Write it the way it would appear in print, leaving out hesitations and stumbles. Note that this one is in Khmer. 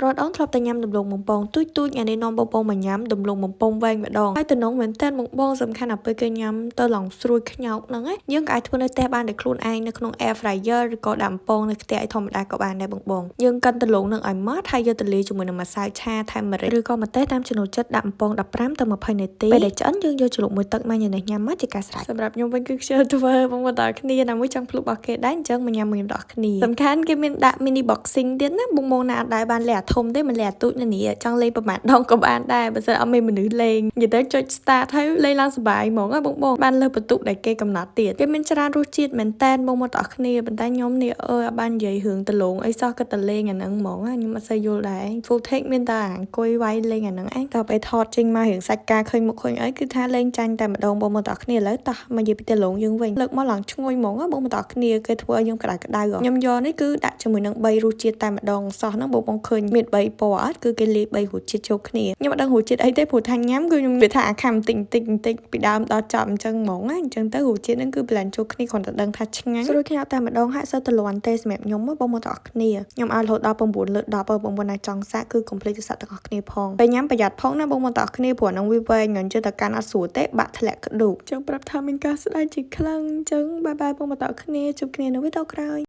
រត់អូនធ្លាប់តែញ៉ាំដំឡូងបំពងទូចៗថ្ងៃនេះនាំបងៗមកញ៉ាំដំឡូងបំពងវែងម្ដងហើយតំណងមែនតើបងសំខាន់ដល់ពេលគេញ៉ាំទៅឡងស្រួយខ្ញោកហ្នឹងយើងក៏អាចធ្វើនៅផ្ទះបានដោយខ្លួនឯងនៅក្នុង air fryer ឬក៏ដាក់បំពងនៅផ្ទះឯធម្មតាក៏បានដែរបងយើងកិនដំឡូងនឹងឲ្យម៉ត់ហើយយកទៅលាយជាមួយនឹងម្សៅឆាថែមម្រេចឬក៏ម្ទេសតាមចំណូលចិត្តដាក់បំពង15ទៅ20នាទីពេលដែលឆ្អិនយើងយកជ្រលក់មួយទឹកម៉ាយ៉ូណេសញ៉ាំមកជាការស្រេចសម្រាប់ខ្ញុំវិញគឺខ្ជិលធ្វើបងប្អូនដល់គ្នាណាមួយចង់ភ្លុករបស់គេដែរអញ្ចឹងមកញ៉ាំមួយដល់គ្នាសំខាន់គេមានដាក់ mini boxing ទៀតណាបងណាអត់ដែរបានលេអាធំទេមិនលេអាទូចនៅនេះចង់លេងប្រហែលដងក៏បានដែរបើសិនអត់មានមនុស្សលេងនិយាយទៅចុច start ហើយលេងឡើងសប្បាយហ្មងបងបានលើបន្ទុកដែលគេកំណត់ទៀតគេមានច្រើនរសជាតិមែនតែនបងទាំងអស់គ្នាប៉ុន្តែខ្ញុំនេះអើបាននិយាយរឿងដលងអីសោះក៏ទៅលេងអាហ្នឹងហ្មងខ្ញុំអត់សូវយល់ដែរ full take មានតែអង្គុយវាយលេងអាហ្នឹងឯងតើពេលថតចេញមករឿងសាច់ការឃើញមុខឃើញអីគឺថាលេងចាញ់តែម្ដងបងទាំងអស់គ្នាឥឡូវតោះមកនិយាយពីដលងយើងវិញលើកមកឡើងឈ្ងុយហ្មងបងទាំងអស់គ្នាគេធ្វើឲ្យខ្ញុំក្តៅខ្ញុំយកនេះគឺដាក់ជាមួយនឹង3រសជាតិតែម្ដងសោះហ្នឹងបងឃើញមាន3ពណ៌អត់គឺគេលាយ3រសជាតិចូលគ្នាខ្ញុំអត់ដឹងរសជាតិអីទេព្រោះថាញ៉ាំគឺខ្ញុំនិយាយថាអាខាំបន្តិចពីដើមដល់ចប់អញ្ចឹងហ្មងអញ្ចឹងទៅរសជាតិហ្នឹងគឺ blend ចូលគ្នាគ្រាន់តែដឹងថាឆ្ងាញ់ស្រួយខ្ញៅតែម្ដងហាក់សូវតលន់ទេសម្រាប់ខ្ញុំបងទាំងអស់គ្នាខ្ញុំឲ្យរហូតដល់9លើ10បងណាចង់សាកគឺ complete ទៅសាកទាំងអស់គ្នាផងពេលញ៉ាំប្រយ័ត្នផងណាបងទាំងអស់គ្នាព្រោះហ្នឹងវាវែងអញ្ចឹងតែកាន់អត់ស្រួលទេបាក់ធ្លាក់ក្ដុកចឹងប្រាប់ថាមានការស្ដាយជាខ្លាំងអញ្ចឹងបាយបងទាំងអស់គ្នាជួបគ្នានៅវីដេអូក្រោយ